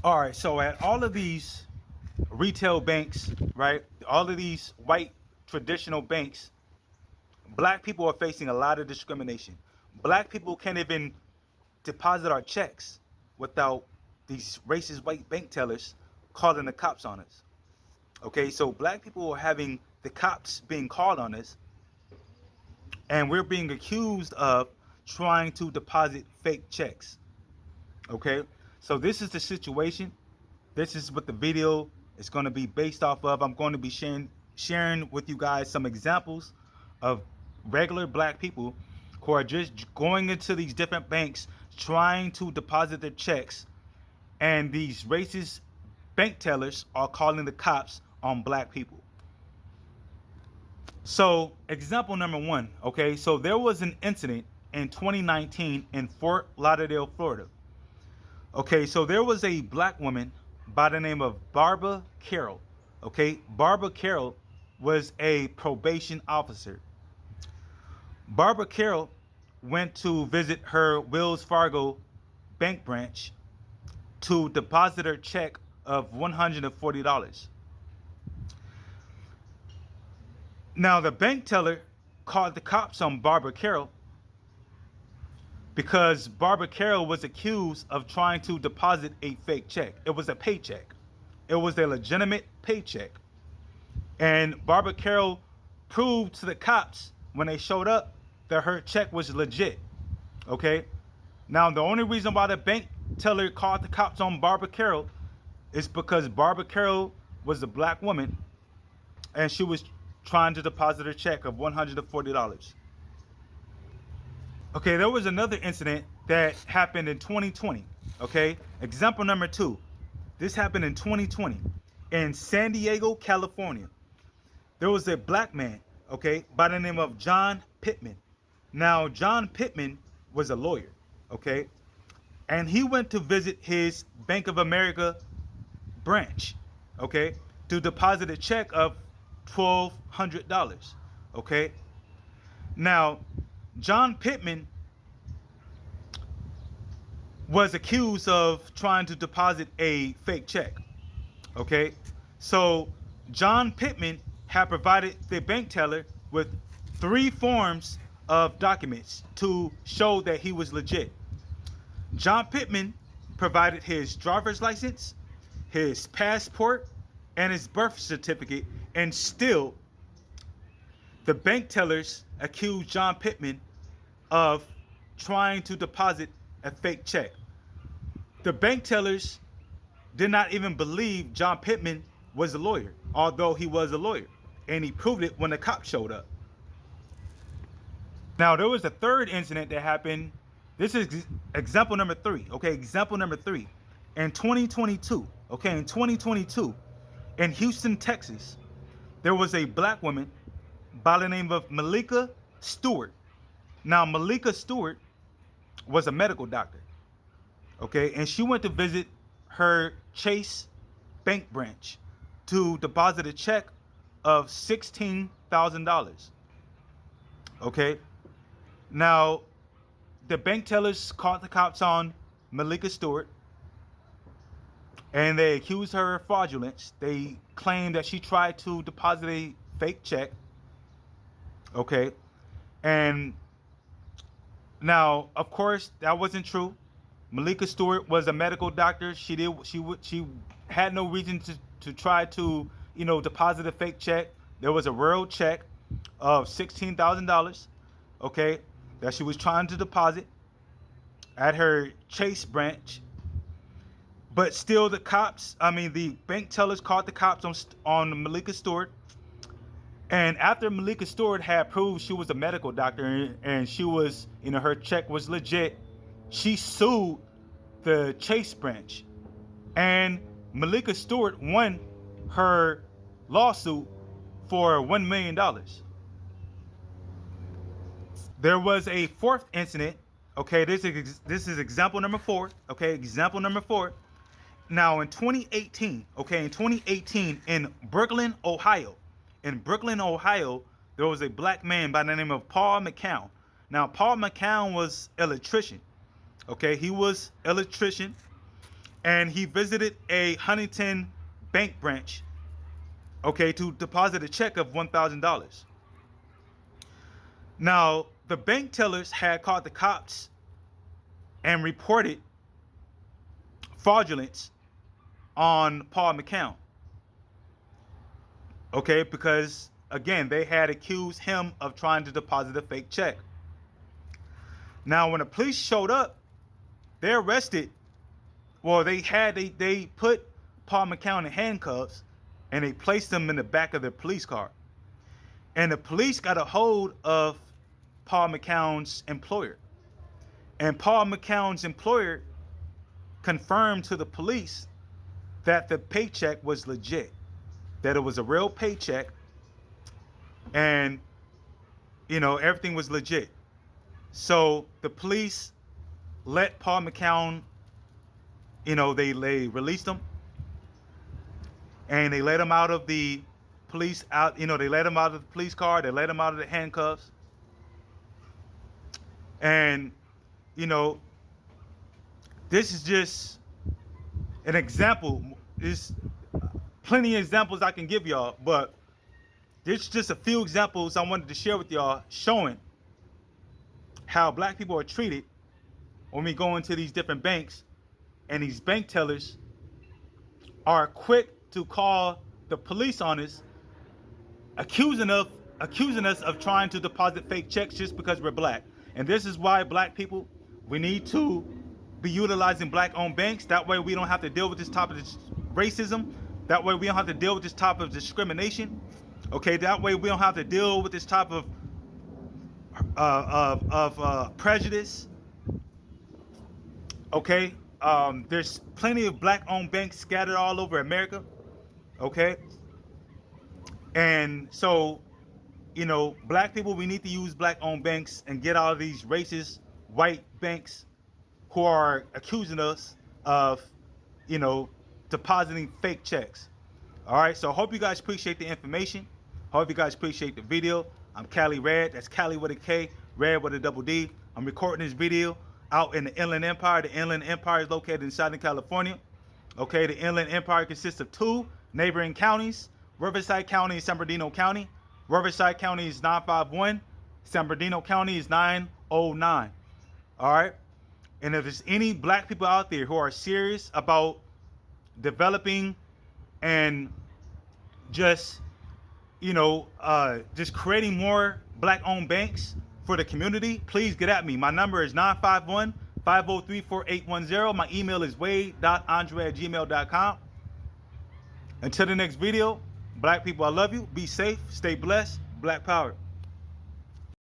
All right, so at all of these retail banks, right? All of these white traditional banks, black people are facing a lot of discrimination. Black people can't even deposit our checks without these racist white bank tellers calling the cops on us. Okay, so black people are having the cops being called on us, and we're being accused of trying to deposit fake checks. Okay, so this is the situation. This is what the video is going to be based off of. I'm going to be sharing with you guys some examples of regular black people who are just going into these different banks trying to deposit their checks, and these racist bank tellers are calling the cops on black people. So, example number one, okay, so there was an incident in 2019 in Fort Lauderdale, Florida. Okay, so there was a black woman by the name of Barbara Carroll. Okay, Barbara Carroll was a probation officer. Barbara Carroll went to visit her Wells Fargo bank branch to deposit her check of $140. Now, the bank teller called the cops on Barbara Carroll because Barbara Carroll was accused of trying to deposit a fake check. It was a paycheck. It was a legitimate paycheck. And Barbara Carroll proved to the cops when they showed up that her check was legit. Okay? Now, the only reason why the bank teller called the cops on Barbara Carroll is because Barbara Carroll was a black woman and she was trying to deposit her check of $140. Okay, there was another incident that happened in 2020. Okay, example number two. This happened in 2020 in San Diego, California. There was a black man, okay, by the name of John Pittman. Now, John Pittman was a lawyer, okay, and he went to visit his Bank of America branch, okay, to deposit a check of $1,200, okay. Now, John Pittman was accused of trying to deposit a fake check. Okay, so John Pittman had provided the bank teller with three forms of documents to show that he was legit. John Pittman provided his driver's license, his passport, and his birth certificate, and still the bank tellers accused John Pittman of trying to deposit a fake check. The bank tellers did not even believe John Pittman was a lawyer, although he was a lawyer. And he proved it when the cops showed up. Now, there was a third incident that happened. This is example number three. Okay, example number three. In 2022, okay, in 2022, in Houston, Texas, there was a black woman by the name of Malika Stewart. Now, Malika Stewart was a medical doctor. Okay, and she went to visit her Chase bank branch to deposit a check of $16,000. Okay, now the bank tellers called the cops on Malika Stewart and they accused her of fraudulence. They claimed that she tried to deposit a fake check. Okay, and now, of course, that wasn't true. Malika Stewart was a medical doctor. She had no reason to try to deposit a fake check. There was a real check of $16,000, okay, that she was trying to deposit at her Chase branch. But still, the bank tellers called the cops on Malika Stewart. And after Malika Stewart had proved she was a medical doctor and she was, her check was legit, she sued the Chase branch. And Malika Stewart won her lawsuit for $1 million. There was a fourth incident. Okay, this is example number four. Okay, example number four. Now in 2018, in Brooklyn, Ohio, there was a black man by the name of Paul McCown. Now, Paul McCown was electrician. Okay, he was electrician, and he visited a Huntington bank branch, okay, to deposit a check of $1,000. Now, the bank tellers had called the cops and reported fraudulence on Paul McCown, okay, because again, they had accused him of trying to deposit a fake check. Now, when the police showed up, they arrested, well, they put Paul McCown in handcuffs and they placed him in the back of their police car. And the police got a hold of Paul McCown's employer. And Paul McCown's employer confirmed to the police that the paycheck was legit, that it was a real paycheck, and, you know, everything was legit. So the police let Paul McCown, you know, they released him, and they let him out of the police out, you know, they let him out of the police car, they let him out of the handcuffs. And, you know, this is just an example. There's plenty of examples I can give y'all, but there's just a few examples I wanted to share with y'all showing how black people are treated when we go into these different banks, and these bank tellers are quick to call the police on us, accusing us of trying to deposit fake checks just because we're black. And this is why black people, we need to be utilizing black-owned banks. That way we don't have to deal with this type of racism. That way we don't have to deal with this type of discrimination. Okay, that way we don't have to deal with this type of prejudice. Okay, there's plenty of black-owned banks scattered all over America. Okay, and so, you know, black people, we need to use black-owned banks and get out of these racist white banks who are accusing us of, you know, depositing fake checks. All right, so I hope you guys appreciate the information. Hope you guys appreciate the video. I'm Cali Red. That's Cali with a K, Red with a double D. I'm recording this video out in the Inland Empire. The Inland Empire is located in Southern California. Okay, the Inland Empire consists of 2 neighboring counties, Riverside County and San Bernardino County. Riverside County is 951. San Bernardino County is 909. All right, and if there's any black people out there who are serious about developing and just, you know, just creating more black-owned banks for the community, please get at me. My number is 951-503-4810. My email is wade.andre@gmail.com. Until the next video, black people, I love you. Be safe. Stay blessed. Black power.